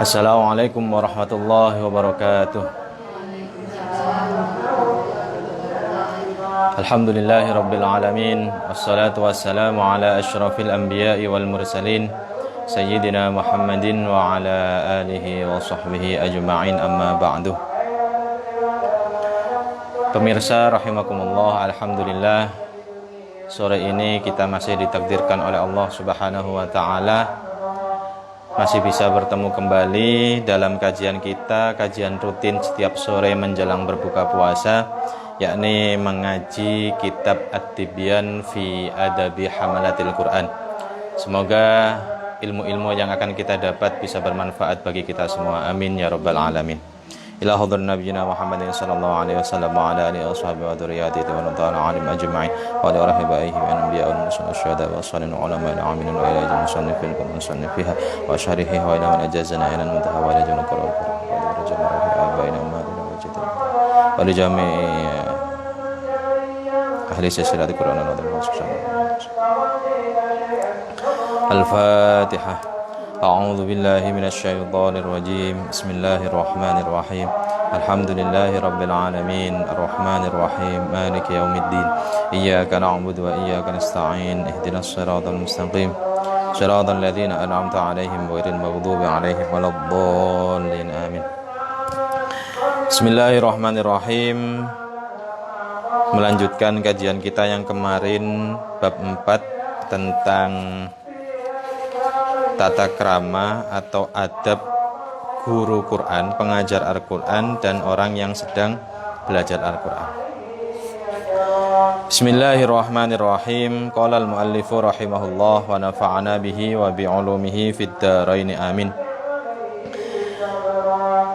Assalamualaikum warahmatullahi wabarakatuh. Alhamdulillahi rabbil alamin. Wassalatu wassalamu ala asyrafil anbiya'i wal mursalin Sayyidina Muhammadin wa ala alihi wa sahbihi ajma'in, amma ba'du. Pemirsa rahimakumullah, alhamdulillah, sore ini kita masih ditakdirkan oleh Allah subhanahu wa ta'ala masih bisa bertemu kembali dalam kajian kita, kajian rutin setiap sore menjelang berbuka puasa, yakni mengaji kitab At-Tibyan fi Adabi Hamalatil Quran. Semoga ilmu-ilmu yang akan kita dapat bisa bermanfaat bagi kita semua. Amin ya rabbal alamin. Ila hadratin nabiyina Muhammadin sallallahu alaihi wasallam wa ala alihi washabihi wa dzurriyyatihi wa nutana alim ajma'in wa ala rahibaihi wa anbiya'i wal mursalin syuhada wa salihin ulama ila amin wa ila ajal musannifin wa musannifiha wa syarihi wa ila man ajazana ila muntaha wa ila jannah qara wa rajana wa baina madina wa jidda wa li jami'i ahli silsilatil Qur'an wa Al-Fatihah. A'udzu billahi minasyaitonir rajim. Bismillahirrahmanirrahim. Alhamdulillahi rabbil alamin, arrahmanir rahim, maliki yaumiddin. Iyyaka na'budu wa iyyaka nasta'in. Ihdinas siratal mustaqim. Siratal ladzina an'amta 'alaihim ghairil maghdubi 'alaihim waladdallin. Amin. Bismillahirrahmanirrahim. Melanjutkan kajian kita yang kemarin, bab 4 tentang tata krama atau adab guru Quran, pengajar Al-Quran, dan orang yang sedang belajar Al-Quran. Bismillahirrahmanirrahim. Qala al-muallifu rahimahullah wa nafa'ana bihi wa bi'ulumihi fid dharain, amin.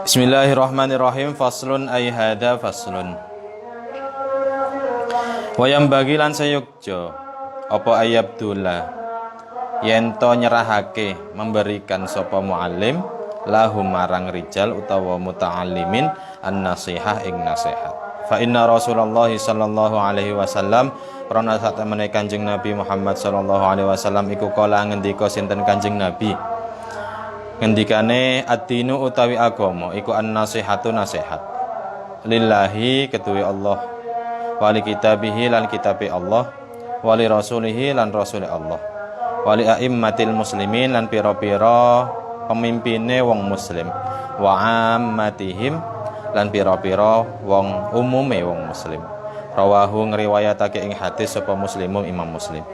Bismillahirrahmanirrahim. Faslun ay hada faslun. Wa yambagi lan sayukjo apa ayabdullah yento nyerahake memberikan sapa muallim lahum marang rijal utawa muta'allimin an-nasihah ing nasihat. Fa inna Rasulullah sallallahu alaihi wasallam karena saat temene Kanjeng Nabi Muhammad sallallahu alaihi wasallam iku kala ngendika sinten Kanjeng Nabi, ngendikane ad-dinu utawi agama iku an-nasihatu nasihat lillahi ketuwi Allah, wali kitabihi lan kitabe Allah, wali rasulihi lan rasuli Allah, wali a'immatil muslimin lan pira-pira pemimpine wong muslim, wa ammatihim lan pira-pira wong umume wong muslim. Rawahu ngriwayatake ing hadis sapa Muslimun Imam Muslim.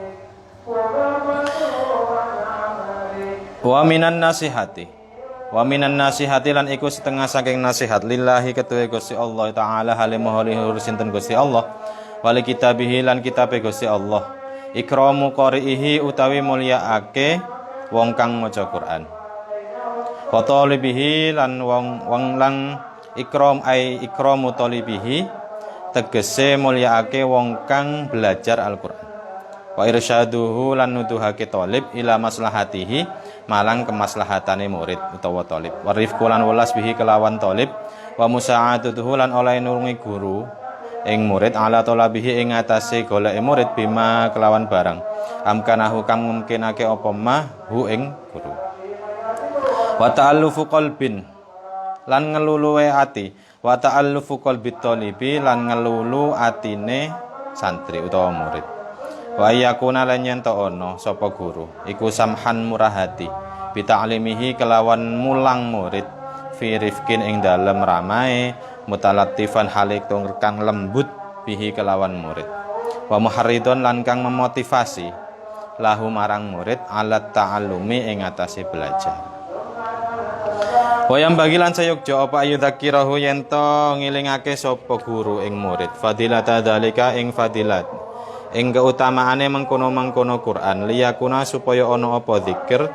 Wa minan nasihati lan iku setengah saking nasihat lillahi ketuwe Gusti Allah taala halimah sinten Gusti Allah, wali kitabihi lan kitabe Gusti Allah, ikramu qari'ihi utawi mulyaake wong kang maca Quran, wa talibihi lan wong lang ikram ai ikramu talibihi tegese mulyaake wong kang belajar Al-Qur'an, wa irsyaduhu lan nuduhake talib ila maslahatihi malang kemaslahatane murid utawa talib, wa rifqu lan welas bihi kelawan talib, wa musa'atuhu lan oleh nulungi guru ing murid ala talabihi ing atase goleke murid bima kelawan barang amkanahu kang mungkinake apa mah hu ing guru, wa ta'allufu qalbin lan ngeluluwe ati, wa ta'allufu qalbi talibi lan ngelulu atine santri utawa murid, wa yakuna lan yen ta ono sapa guru iku samhan murah hati bi ta'limihi kelawan mulang murid fi rifkin ing dalem ramae mutalattifan halik kang lembut bihi kelawan murid, wa muharridun lan kang memotivasi lahu marang murid alat ta'allumi ing atase belajar. Wa yang bagilan sayukja apa ayudzakirahu yen to ngilingake sapa guru ing murid fadilata dzalika ing fadilat ing keutamaane mengkono-mengkono Quran, liyakuna supaya ana apa zikir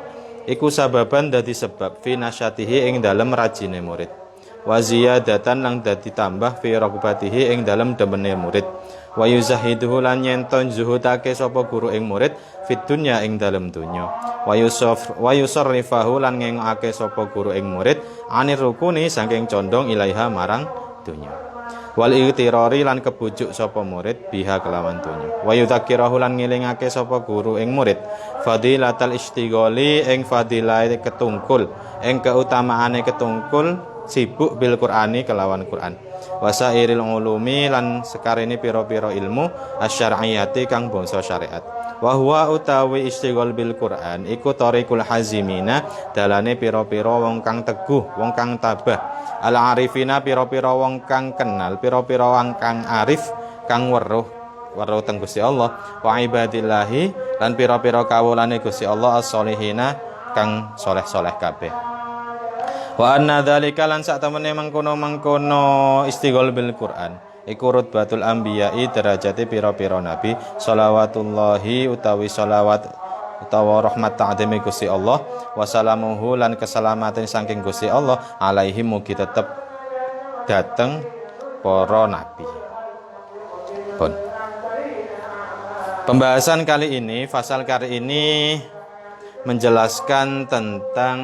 iku sababan dadi sebab fi nasyatihi ing dalem rajine murid, wa ziyadatan lang dadi tambah fi raqbatihi ing dalem demene murid wa yuzahiduhu lan yenton zuhudake sapa guru ing murid fit dunya ing dalem dunya wa yusarrifahu lan ngengake sapa guru ing murid anir rukuni saking condong ilaiha marang dunya wal ightirari lan kebujuk sapa murid biha kelawan dunya wa yudzakkirahu lan ngelingake sapa guru ing murid fadilatal istighali ing fadilah ketungkul ing keutamaane ketungkul sibuk bil Qur'ani kelawan Qur'an wasairil ulumi lan sekarene pira-pira ilmu asyariyati kang bangsa syariat wa huwa utawi istighol bil Qur'an iku tariqul hazimina dalane pira-pira wong kang teguh wong kang tabah al arifina pira-pira wong kang kenal pira-pira wong kang arif kang weruh teng Gusti Allah wa ibadillahi lan pira-pira kawulane Gusti Allah as-solihina kang soleh-soleh kabeh wa anna dzalika lan sak temene mengkono istighol bil Qur'an iku rutbatul anbiya'i derajate pira-pira nabi shalawatullahi utawi shalawat utawa rahmat ta'zimi Gusti Allah wa salamuhu lan keselamatan saking Gusti Allah alaihi mugi tetep dateng para nabi. Pun. Pembahasan kali ini, fasal kali ini menjelaskan tentang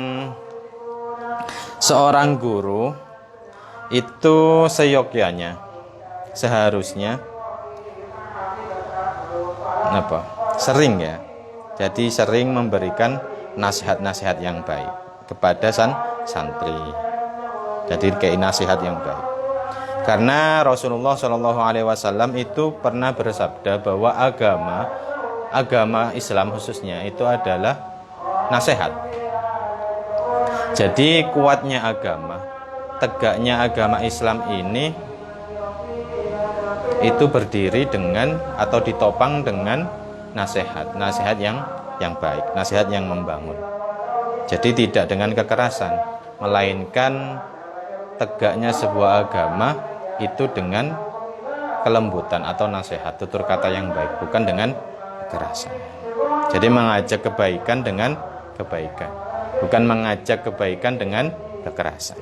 seorang guru itu seyogyanya seharusnya sering ya. Jadi sering memberikan nasihat-nasihat yang baik kepada santri. Jadi kayak nasihat yang baik. Karena Rasulullah Shallallahu Alaihi Wasallam itu pernah bersabda bahwa agama Islam khususnya itu adalah nasihat. Jadi kuatnya agama, tegaknya agama Islam ini itu berdiri dengan atau ditopang dengan nasihat yang baik, nasihat yang membangun. Jadi tidak dengan kekerasan, melainkan tegaknya sebuah agama itu dengan kelembutan atau nasihat, tutur kata yang baik, bukan dengan kekerasan. Jadi mengajak kebaikan dengan kebaikan, bukan mengajak kebaikan dengan kekerasan.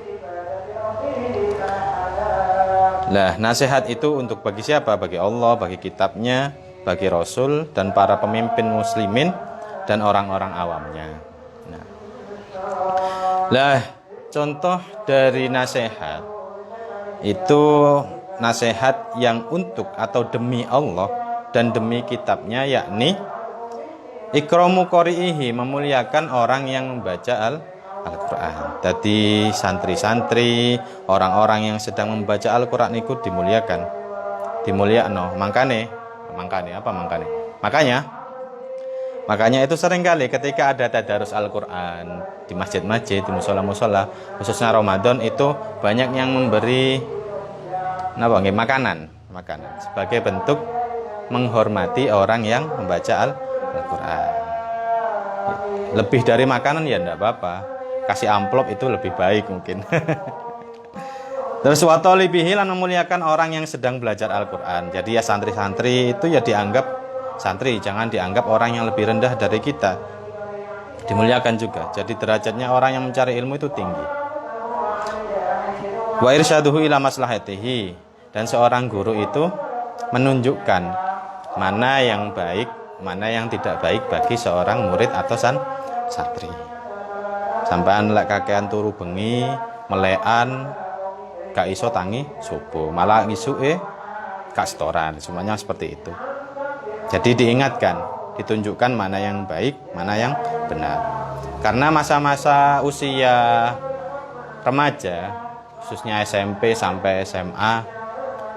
Nah, nasihat itu untuk bagi siapa? Bagi Allah, bagi kitabnya, bagi Rasul, dan para pemimpin muslimin dan orang-orang awamnya. Nah, contoh dari nasihat itu nasihat yang untuk atau demi Allah dan demi kitabnya, yakni ikramu qari'ihi, memuliakan orang yang membaca Al-Quran. Jadi santri-santri, orang-orang yang sedang membaca Al-Quran itu dimuliakan, makanya itu seringkali ketika ada tadarus Al-Quran di masjid-masjid, di musola-musola, khususnya Ramadan, itu banyak yang memberi makanan sebagai bentuk menghormati orang yang membaca Al-Quran. Lebih dari makanan ya enggak apa-apa, kasih amplop itu lebih baik mungkin. Terus wa talibihi lan memuliakan orang yang sedang belajar Al-Quran. Jadi ya santri-santri itu ya dianggap santri, jangan dianggap orang yang lebih rendah dari kita. Dimuliakan juga. Jadi derajatnya orang yang mencari ilmu itu tinggi. Wa irsyaduhu ila maslahatihi, dan seorang guru itu menunjukkan mana yang baik, mana yang tidak baik bagi seorang murid atau santri. Sampean lek kakean turu bengi, melekan, gak iso tangi subuh, malah ngisuke gak setoran, semuanya seperti itu. Jadi diingatkan, ditunjukkan mana yang baik, mana yang benar. Karena masa-masa usia remaja, khususnya SMP sampai SMA,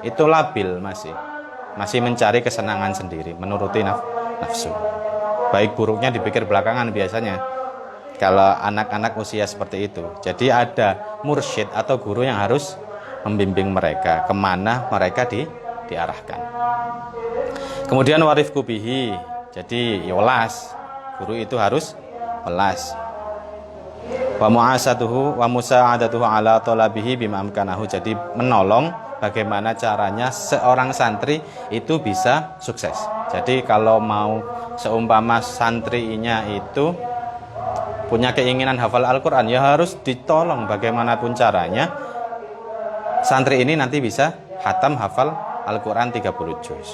itu labil, masih mencari kesenangan sendiri, menuruti nafsu. Baik buruknya dipikir belakangan biasanya kalau anak-anak usia seperti itu. Jadi ada mursyid atau guru yang harus membimbing mereka kemana mereka diarahkan. Kemudian warifku bihi, jadi welas, guru itu harus welas. Wa mu'asatuhu wa musa'adatuhu ala talabihi bima amkanahu, jadi menolong bagaimana caranya seorang santri itu bisa sukses. Jadi kalau mau seumpama santrinya itu punya keinginan hafal Al-Quran, ya harus ditolong bagaimanapun caranya santri ini nanti bisa hatam hafal Al-Quran 30 juz.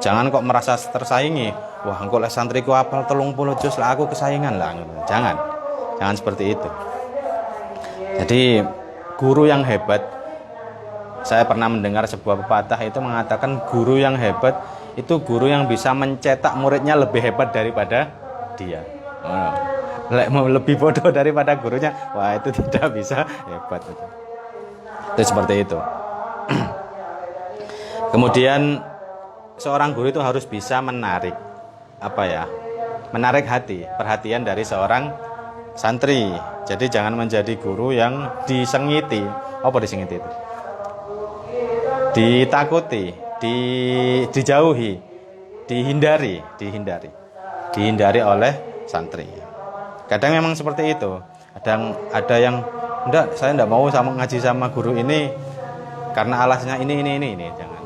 Jangan kok merasa tersaingi. Wah, engko lek santriku hafal 30 juz lah aku kesaingan lah. Jangan seperti itu. Jadi guru yang hebat, saya pernah mendengar sebuah pepatah itu mengatakan guru yang hebat itu guru yang bisa mencetak muridnya lebih hebat daripada dia. Lek mau lebih bodoh daripada gurunya, wah itu tidak bisa hebat. Itu seperti itu. Kemudian seorang guru itu harus bisa menarik menarik perhatian dari seorang santri. Jadi jangan menjadi guru yang disengiti. Apa disengiti itu? Ditakuti, dijauhi, dihindari oleh santri. Kadang memang seperti itu. Ada yang enggak, saya enggak mau ngaji sama guru ini karena alasnya ini. Jangan.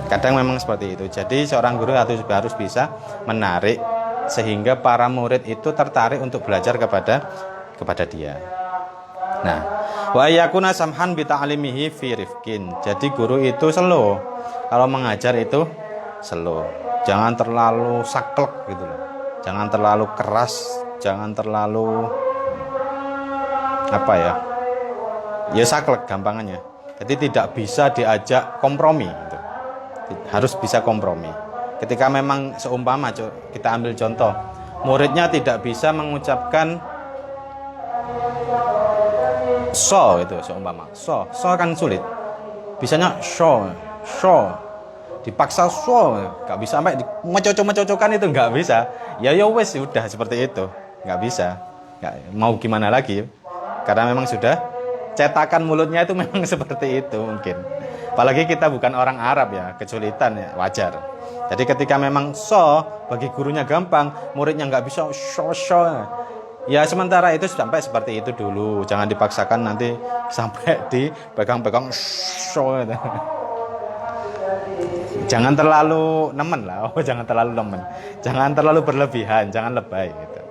Kadang memang seperti itu. Jadi seorang guru harus bisa menarik sehingga para murid itu tertarik untuk belajar kepada dia. Nah, wa yakuna samhan bi ta'limihi fi rifqin. Jadi guru itu slow. Kalau mengajar itu slow. Jangan terlalu saklek gitu loh. Jangan terlalu keras, jangan terlalu ya saklek gampangannya. Jadi tidak bisa diajak kompromi gitu. Harus bisa kompromi. Ketika memang seumpama kita ambil contoh, muridnya tidak bisa mengucapkan so itu seumpama. So kan sulit. Bisanya so. Dipaksa so, enggak bisa sampai mencocok-mencocokkan itu enggak bisa. Ya wes sudah seperti itu. Enggak bisa. Mau gimana lagi? Karena memang sudah cetakan mulutnya itu memang seperti itu mungkin. Apalagi kita bukan orang Arab ya, kesulitan ya, wajar. Jadi ketika memang so bagi gurunya gampang, muridnya nggak bisa so. Ya sementara itu sampai seperti itu dulu. Jangan dipaksakan nanti sampai dipegang-pegang so. Jangan terlalu nemen lah. Jangan terlalu nemen. Jangan terlalu berlebihan, jangan lebay gitu.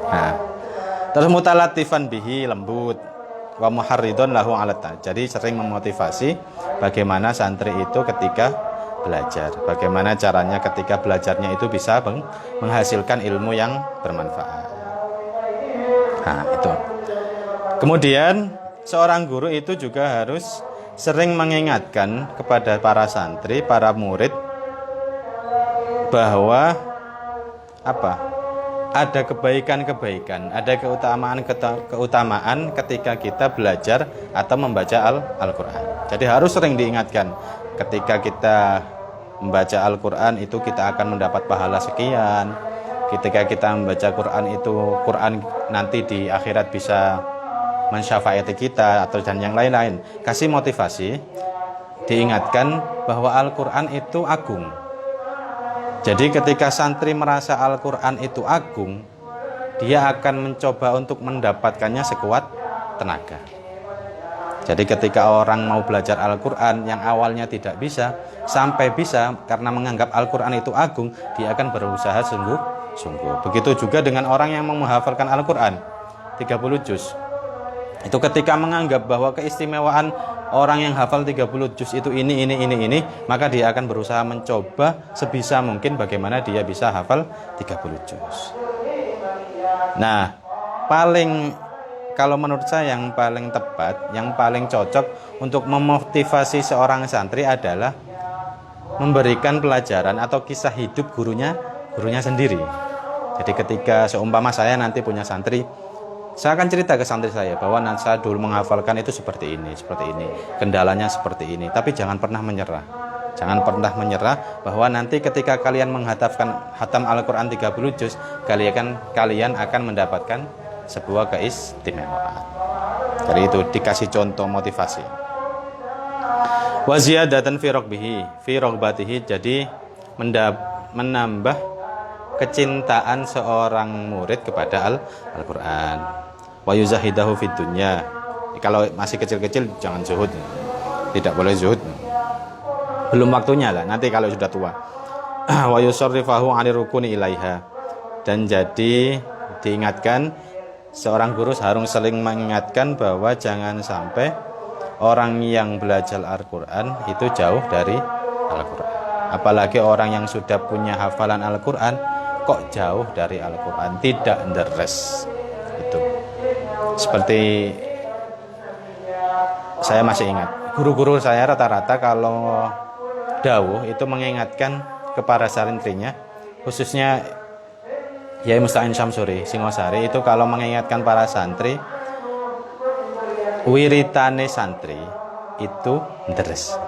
Nah, terus mutalatifan bihi, lembut. Wa muharridun lahu alata. Jadi sering memotivasi bagaimana santri itu ketika belajar, bagaimana caranya ketika belajarnya itu bisa menghasilkan ilmu yang bermanfaat. Nah, itu. Kemudian seorang guru itu juga harus sering mengingatkan kepada para santri, para murid bahwa ada kebaikan-kebaikan, ada keutamaan ketika kita belajar atau membaca Al-Quran. Jadi harus sering diingatkan, ketika kita membaca Al-Quran itu kita akan mendapat pahala sekian. Ketika kita membaca Quran itu, Quran nanti di akhirat bisa mensyafaati kita atau dan yang lain-lain. Kasih motivasi, diingatkan bahwa Al-Quran itu agung. Jadi ketika santri merasa Al-Quran itu agung, dia akan mencoba untuk mendapatkannya sekuat tenaga. Jadi ketika orang mau belajar Al-Quran yang awalnya tidak bisa, sampai bisa karena menganggap Al-Quran itu agung, dia akan berusaha sungguh-sungguh. Begitu juga dengan orang yang mau menghafalkan Al-Quran 30 juz. Itu ketika menganggap bahwa keistimewaan orang yang hafal 30 juz itu ini, maka dia akan berusaha mencoba sebisa mungkin bagaimana dia bisa hafal 30 juz. Nah, kalau menurut saya yang paling tepat, yang paling cocok untuk memotivasi seorang santri adalah memberikan pelajaran atau kisah hidup gurunya sendiri. Jadi ketika seumpama saya nanti punya santri, saya akan cerita ke santri saya bahwa saya dulu menghafalkan itu seperti ini, kendalanya seperti ini. Tapi jangan pernah menyerah. Jangan pernah menyerah bahwa nanti ketika kalian hatam Al-Quran 30 juz, kalian akan mendapatkan sebuah keistimewaan. Jadi itu dikasih contoh motivasi. Wa ziyadatan fi raghbatihi, jadi menambah kecintaan seorang murid kepada Al-Quran. Wa yuzahidahu fid dunya. Kalau masih kecil-kecil jangan zuhud. Tidak boleh zuhud. Belum waktunya lah, nanti kalau sudah tua. Wa yusarrifahu 'anir rukuni ilaiha. Dan jadi diingatkan, seorang guru harus sering mengingatkan bahwa jangan sampai orang yang belajar Al-Quran itu jauh dari Al-Quran. Apalagi orang yang sudah punya hafalan Al-Quran kok jauh dari Al-Quran, tidak deres. Itu seperti saya masih ingat, guru-guru saya rata-rata kalau dawuh itu mengingatkan kepada santrinya, khususnya Yai Musta'in Syamsuri Singosari, itu kalau mengingatkan para santri, wiritane santri itu deres,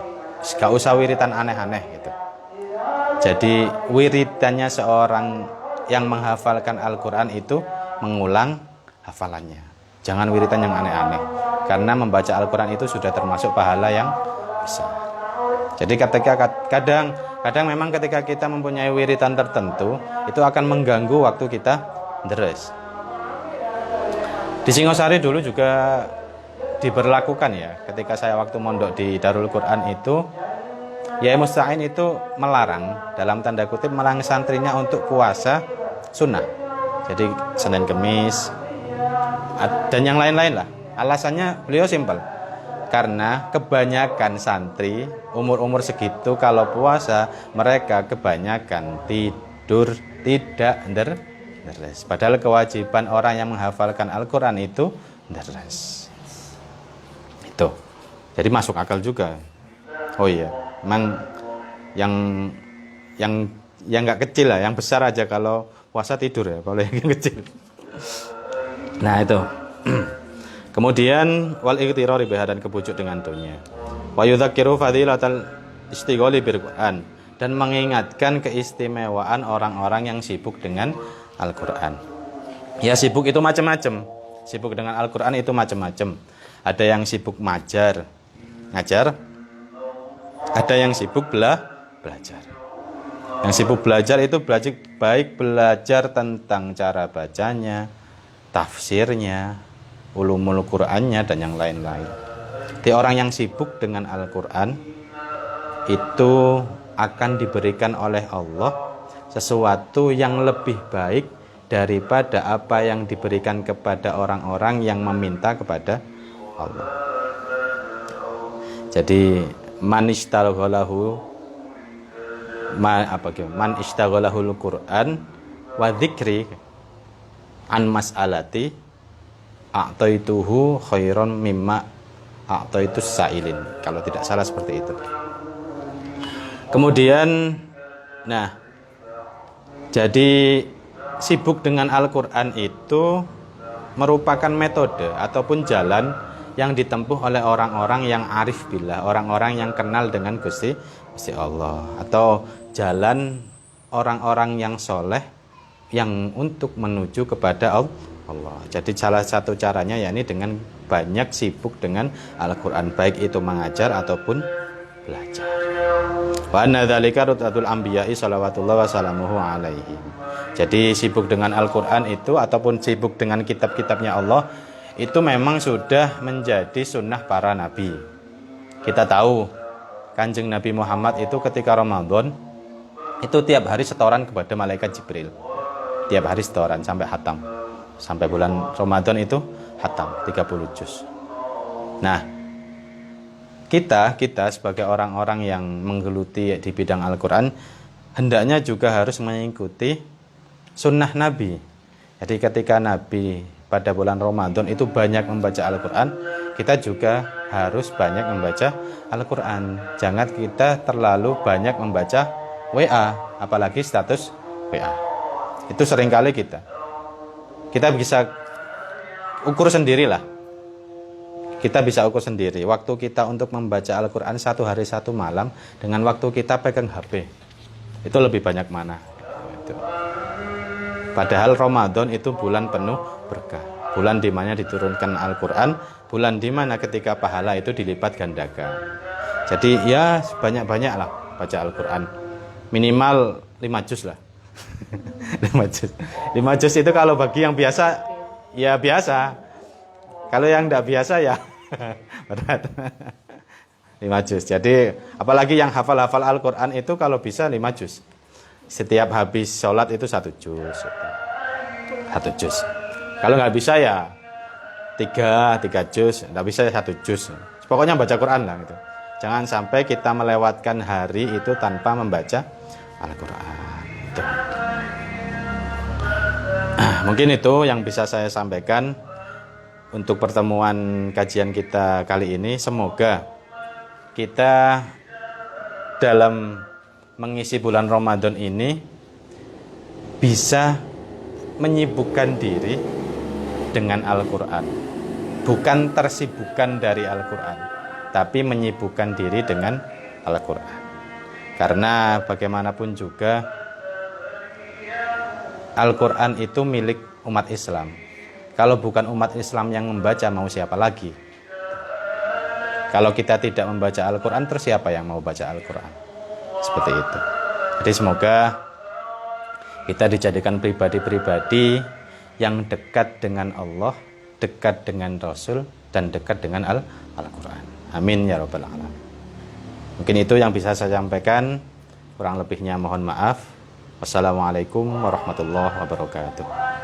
gak usah wiritan aneh-aneh gitu. Jadi wiritannya seorang yang menghafalkan Al-Quran itu mengulang hafalannya, jangan wiritan yang aneh-aneh, karena membaca Al-Quran itu sudah termasuk pahala yang besar. Jadi kadang memang ketika kita mempunyai wiritan tertentu, itu akan mengganggu waktu kita deres. Di Singosari dulu juga diberlakukan ya, ketika saya waktu mondok di Darul Quran itu, Yai Musta'in itu melarang, dalam tanda kutip melarang santrinya untuk puasa sunnah. Jadi Senin Kemis dan yang lain-lain lah. Alasannya beliau simpel, karena kebanyakan santri umur-umur segitu kalau puasa mereka kebanyakan tidur, tidak deres. Padahal kewajiban orang yang menghafalkan Al-Quran itu deres. Itu. Jadi masuk akal juga. Oh iya, memang yang nggak kecil lah, yang besar aja kalau puasa tidur ya, kalau yang kecil. Nah itu. Kemudian wal ightirari biha, dan kebujuk dengan dunia. Wa yudzakiru fadilatal istighali bil Qur'an, dan mengingatkan keistimewaan orang-orang yang sibuk dengan Al-Qur'an. Ya, sibuk itu macam-macam. Sibuk dengan Al-Qur'an itu macam-macam. Ada yang sibuk ngajar. Ada yang sibuk belajar. Yang sibuk belajar itu baik belajar tentang cara bacanya, tafsirnya, ulumul Qur'annya, dan yang lain-lain. Di orang yang sibuk dengan Al-Quran itu akan diberikan oleh Allah sesuatu yang lebih baik daripada apa yang diberikan kepada orang-orang yang meminta kepada Allah. Jadi man ishtaghalahul Qur'an wa dzikri an mas'alati a'taituhu khairon mimma a'taitus sa'ilin, kalau tidak salah seperti itu. Kemudian jadi sibuk dengan Al-Quran itu merupakan metode ataupun jalan yang ditempuh oleh orang-orang yang arif billah, orang-orang yang kenal dengan Gusti Allah, atau jalan orang-orang yang soleh yang untuk menuju kepada Allah. Jadi salah satu caranya yakni dengan banyak sibuk dengan Al-Quran, baik itu mengajar ataupun belajar. Wa anna dzalika rutatul anbiya'i shalawatullah wa salamuhu alaihim. Jadi sibuk dengan Al-Quran itu ataupun sibuk dengan kitab-kitabnya Allah itu memang sudah menjadi sunnah para nabi. Kita tahu Kanjeng Nabi Muhammad itu ketika Ramadan itu tiap hari setoran kepada malaikat Jibril. Tiap hari setoran sampai khatam. Sampai bulan Ramadan itu khatam 30 juz. Nah, kita sebagai orang-orang yang menggeluti di bidang Al-Quran hendaknya juga harus mengikuti sunnah Nabi. Jadi ketika Nabi pada bulan Ramadan itu banyak membaca Al-Quran, kita juga harus banyak membaca Al-Quran. Jangan kita terlalu banyak membaca WA, apalagi status WA. Itu seringkali kita bisa ukur sendirilah. Kita bisa ukur sendiri waktu kita untuk membaca Al-Quran 1 hari 1 malam dengan waktu kita pegang HP, itu lebih banyak mana itu. Padahal Ramadan itu bulan penuh berkah, bulan di mana diturunkan Al-Quran, bulan di mana ketika pahala itu dilipat gandakan. Jadi ya banyak-banyak lah baca Al-Quran, minimal 5 juz lah. 5 juz itu kalau bagi yang biasa ya biasa, kalau yang tidak biasa ya berat. 5 juz. Jadi apalagi yang hafal-hafal Al-Quran itu kalau bisa 5 juz. Setiap habis sholat itu 1 juz. 1 juz. Kalau nggak bisa ya tiga juz, tidak bisa 1 juz. Pokoknya baca Quran lah gitu. Jangan sampai kita melewatkan hari itu tanpa membaca Al-Quran. Gitu. Mungkin itu yang bisa saya sampaikan untuk pertemuan kajian kita kali ini. Semoga kita dalam mengisi bulan Ramadan ini bisa menyibukkan diri dengan Al-Quran. Bukan tersibukkan dari Al-Quran, tapi menyibukkan diri dengan Al-Quran. Karena bagaimanapun juga Al-Quran itu milik umat Islam. Kalau bukan umat Islam yang membaca, mau siapa lagi? Kalau kita tidak membaca Al-Quran, terus siapa yang mau baca Al-Quran? Seperti itu. Jadi semoga kita dijadikan pribadi-pribadi yang dekat dengan Allah, dekat dengan Rasul, dan dekat dengan Al-Quran. Amin ya rabbal alamin. Mungkin itu yang bisa saya sampaikan. Kurang lebihnya mohon maaf. Wassalamualaikum warahmatullahi wabarakatuh.